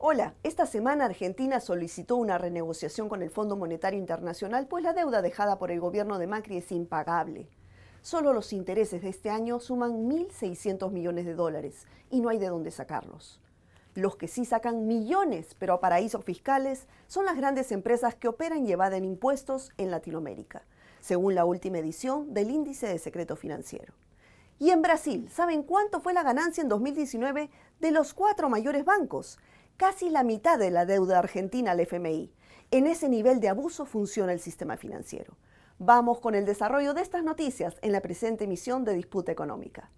Hola, esta semana Argentina solicitó una renegociación con el Fondo Monetario Internacional, pues la deuda dejada por el gobierno de Macri es impagable. Solo los intereses de este año suman 1.600 millones de dólares y no hay de dónde sacarlos. Los que sí sacan millones, pero a paraísos fiscales, son las grandes empresas que operan y evaden impuestos en Latinoamérica, según la última edición del Índice de Secreto Financiero. Y en Brasil, ¿saben cuánto fue la ganancia en 2019 de los 4 mayores bancos? Casi la mitad de la deuda argentina al FMI. En ese nivel de abuso funciona el sistema financiero. Vamos con el desarrollo de estas noticias en la presente emisión de Disputa Económica.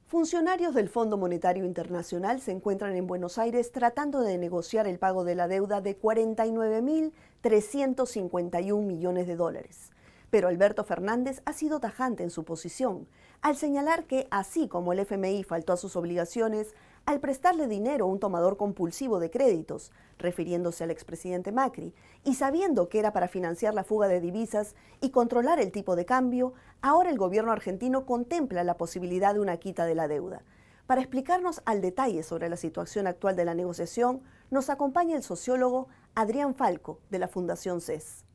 Funcionarios del Fondo Monetario Internacional se encuentran en Buenos Aires tratando de negociar el pago de la deuda de 49.351 millones de dólares. Pero Alberto Fernández ha sido tajante en su posición, al señalar que, así como el FMI faltó a sus obligaciones, al prestarle dinero a un tomador compulsivo de créditos, refiriéndose al expresidente Macri, y sabiendo que era para financiar la fuga de divisas y controlar el tipo de cambio, ahora el gobierno argentino contempla la posibilidad de una quita de la deuda. Para explicarnos al detalle sobre la situación actual de la negociación, nos acompaña el sociólogo Adrián Falco, de la Fundación CES.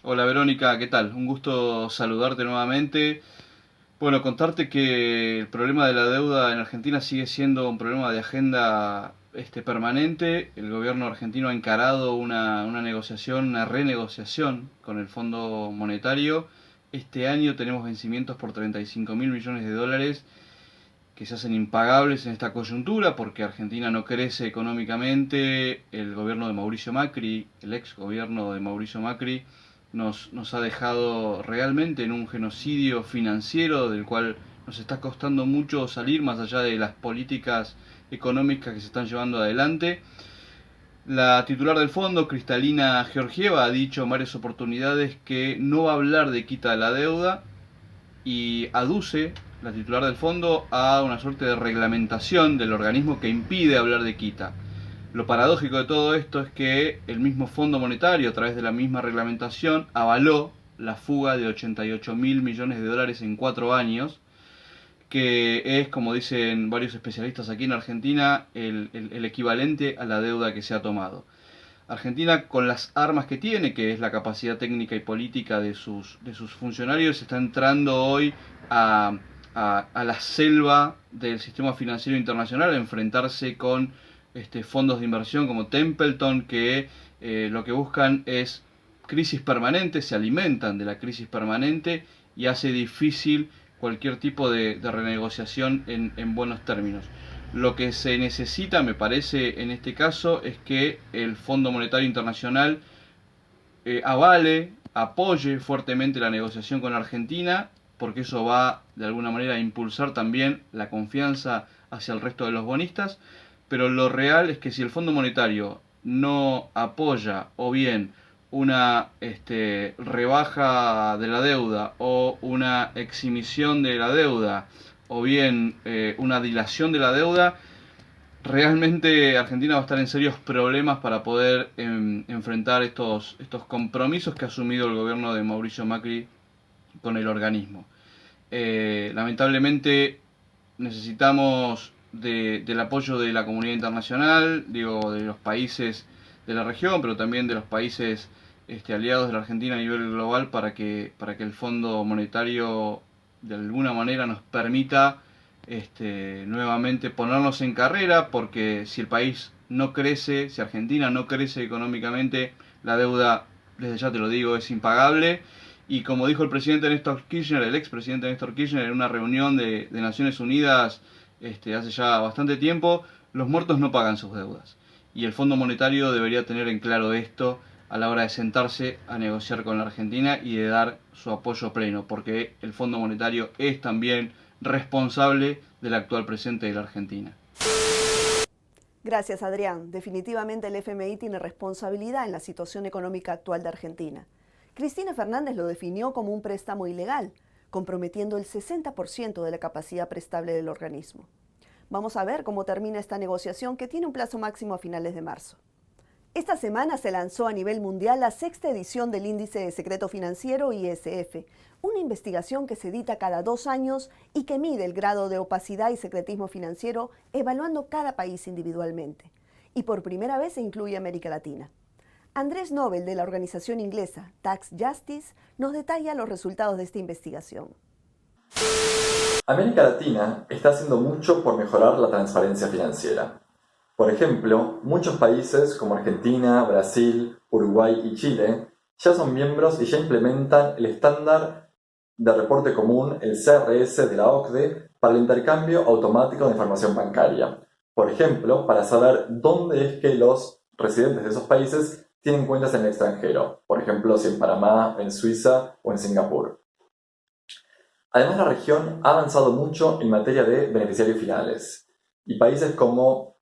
Hola Verónica, ¿qué tal? Un gusto saludarte nuevamente. Bueno, contarte que el problema de la deuda en Argentina sigue siendo un problema de agenda permanente. El gobierno argentino ha encarado una negociación, una renegociación con el Fondo Monetario. Este año tenemos vencimientos por 35 mil millones de dólares que se hacen impagables en esta coyuntura porque Argentina no crece económicamente. El gobierno de Mauricio Macri, el ex gobierno de Mauricio Macri, nos ha dejado realmente en un genocidio financiero del cual nos está costando mucho salir más allá de las políticas económicas que se están llevando adelante. La titular del fondo, Cristalina Georgieva, ha dicho en varias oportunidades que no va a hablar de quita de la deuda y aduce la titular del fondo a una suerte de reglamentación del organismo que impide hablar de quita. Lo paradójico de todo esto es que el mismo Fondo Monetario, a través de la misma reglamentación, avaló la fuga de 88 mil millones de dólares en 4 años, que es, como dicen varios especialistas aquí en Argentina, el equivalente a la deuda que se ha tomado. Argentina, con las armas que tiene, que es la capacidad técnica y política de sus funcionarios, está entrando hoy a la selva del sistema financiero internacional, a enfrentarse con fondos de inversión como Templeton, que lo que buscan es crisis permanente, se alimentan de la crisis permanente y hace difícil cualquier tipo de renegociación en buenos términos. Lo que se necesita, me parece, en este caso, es que el Fondo Monetario Internacional avale, apoye fuertemente la negociación con Argentina, porque eso va de alguna manera a impulsar también la confianza hacia el resto de los bonistas, pero lo real es que si el Fondo Monetario no apoya o bien una rebaja de la deuda o una exhibición de la deuda o bien una dilación de la deuda, realmente Argentina va a estar en serios problemas para poder enfrentar estos compromisos que ha asumido el gobierno de Mauricio Macri con el organismo. Lamentablemente necesitamos del apoyo de la comunidad internacional, digo, de los países de la región, pero también de los países aliados de la Argentina a nivel global para que el Fondo Monetario de alguna manera nos permita nuevamente ponernos en carrera, porque si el país no crece, si Argentina no crece económicamente, la deuda, desde ya te lo digo, es impagable. Y como dijo el presidente Néstor Kirchner, el expresidente Néstor Kirchner, en una reunión de Naciones Unidas hace ya bastante tiempo, los muertos no pagan sus deudas. Y el Fondo Monetario debería tener en claro esto a la hora de sentarse a negociar con la Argentina y de dar su apoyo pleno, porque el Fondo Monetario es también responsable del actual presente de la Argentina. Gracias, Adrián. Definitivamente el FMI tiene responsabilidad en la situación económica actual de Argentina. Cristina Fernández lo definió como un préstamo ilegal, comprometiendo el 60% de la capacidad prestable del organismo. Vamos a ver cómo termina esta negociación que tiene un plazo máximo a finales de marzo. Esta semana se lanzó a nivel mundial la sexta edición del Índice de Secreto Financiero ISF, una investigación que se edita cada 2 años y que mide el grado de opacidad y secretismo financiero evaluando cada país individualmente. Y por primera vez se incluye América Latina. Andrés Nobel, de la organización inglesa Tax Justice, nos detalla los resultados de esta investigación. América Latina está haciendo mucho por mejorar la transparencia financiera. Por ejemplo, muchos países como Argentina, Brasil, Uruguay y Chile ya son miembros y ya implementan el estándar de reporte común, el CRS de la OCDE, para el intercambio automático de información bancaria. Por ejemplo, para saber dónde es que los residentes de esos países tienen cuentas en el extranjero, por ejemplo, si en Panamá, en Suiza o en Singapur. Además, la región ha avanzado mucho en materia de beneficiarios finales, y países como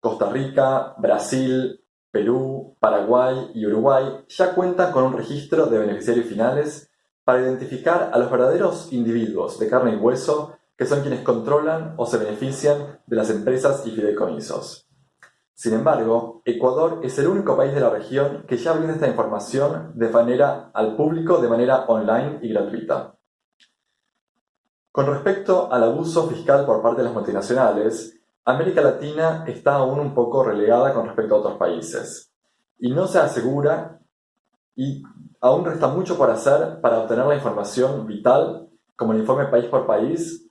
Costa Rica, Brasil, Perú, Paraguay y Uruguay ya cuentan con un registro de beneficiarios finales para identificar a los verdaderos individuos de carne y hueso que son quienes controlan o se benefician de las empresas y fideicomisos. Sin embargo, Ecuador es el único país de la región que ya brinda esta información al público de manera online y gratuita. Con respecto al abuso fiscal por parte de las multinacionales, América Latina está aún un poco relegada con respecto a otros países y no se asegura y aún resta mucho por hacer para obtener la información vital, como el informe país por país,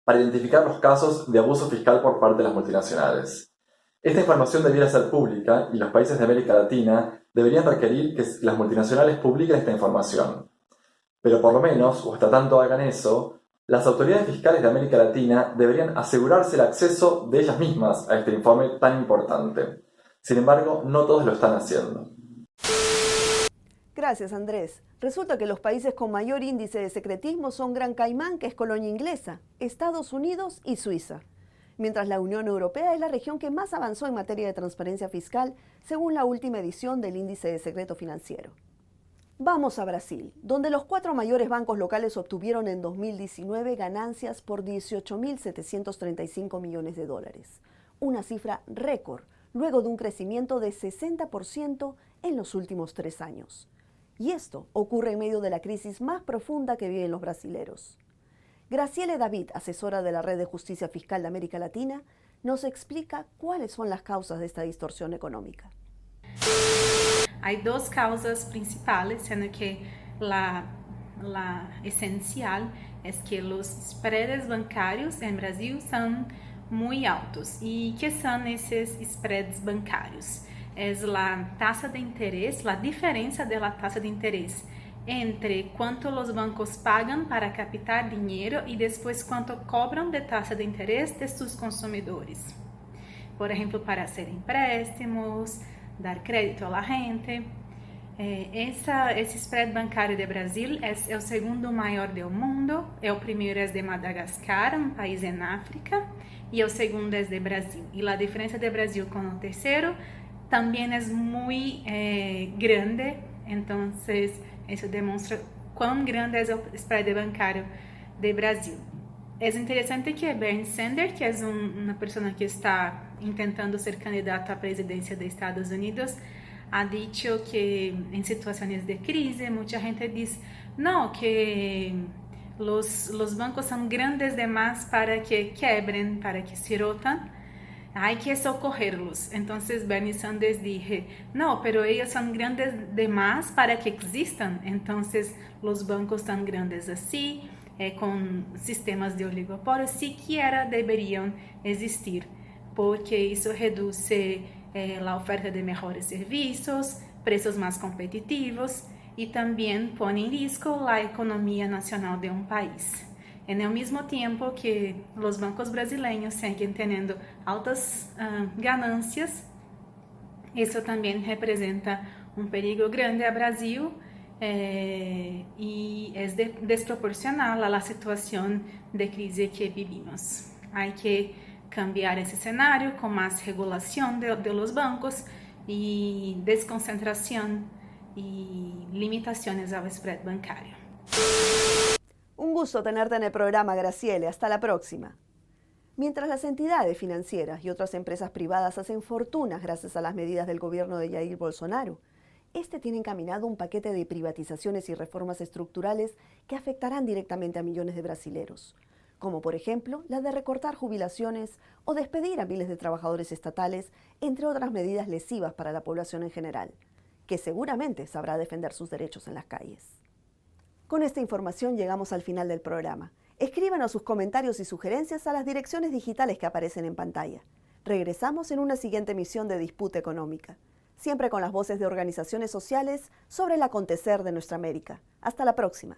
para identificar los casos de abuso fiscal por parte de las multinacionales. Esta información debiera ser pública y los países de América Latina deberían requerir que las multinacionales publiquen esta información. Pero por lo menos, o hasta tanto hagan eso, las autoridades fiscales de América Latina deberían asegurarse el acceso de ellas mismas a este informe tan importante. Sin embargo, no todos lo están haciendo. Gracias, Andrés. Resulta que los países con mayor índice de secretismo son Gran Caimán, que es colonia inglesa, Estados Unidos y Suiza, mientras la Unión Europea es la región que más avanzó en materia de transparencia fiscal, según la última edición del Índice de Secreto Financiero. Vamos a Brasil, donde los 4 mayores bancos locales obtuvieron en 2019 ganancias por 18.735 millones de dólares, una cifra récord, luego de un crecimiento de 60% en los últimos 3 años. Y esto ocurre en medio de la crisis más profunda que viven los brasileros. Graciele David, asesora de la Red de Justicia Fiscal de América Latina, nos explica cuáles son las causas de esta distorsión económica. Hay 2 causas principales, siendo que la esencial es que los spreads bancarios en Brasil son muy altos. ¿Y qué son esos spreads bancarios? Es la tasa de interés, la diferencia de la tasa de interés entre cuánto los bancos pagan para captar dinero y después cuánto cobran de tasa de interés de sus consumidores. Por ejemplo, para hacer empréstamos, dar crédito a la gente. Esse spread bancário de Brasil é o segundo maior do mundo. O primeiro é de Madagascar, um país em África, e o segundo é de Brasil. E a diferença de Brasil com o terceiro também é muito grande. Então, isso demonstra quão grande é o spread bancário de Brasil. É interessante que Bernie Sanders, que é uma pessoa que está tentando ser candidato à presidência dos Estados Unidos, ha dicho que em situações de crise, muita gente diz, não, que os bancos são grandes demais para que quebrem, para que se rotam, hay que socorrerlos. Então, Bernie Sanders dije, não, pero ellos são grandes demais para que existam, então os bancos são grandes assim, com sistemas de oligopólio, siquiera deveriam existir, porque isso reduz a oferta de melhores serviços, preços mais competitivos e também põe em risco a economia nacional de um país. E ao mesmo tempo que os bancos brasileiros seguem tendo altas ganâncias, isso também representa um perigo grande ao Brasil e é desproporcional à situação de crise que vivimos. Há que cambiar esse cenário com mais regulação de los bancos e desconcentração e limitações ao spread bancário. Un gusto tenerte en el programa, Graciele. Hasta la próxima. Mientras las entidades financieras y otras empresas privadas hacen fortunas gracias a las medidas del gobierno de Jair Bolsonaro, este tiene encaminado un paquete de privatizaciones y reformas estructurales que afectarán directamente a millones de brasileros, como por ejemplo la de recortar jubilaciones o despedir a miles de trabajadores estatales, entre otras medidas lesivas para la población en general, que seguramente sabrá defender sus derechos en las calles. Con esta información llegamos al final del programa. Escríbanos sus comentarios y sugerencias a las direcciones digitales que aparecen en pantalla. Regresamos en una siguiente emisión de Disputa Económica, siempre con las voces de organizaciones sociales sobre el acontecer de nuestra América. Hasta la próxima.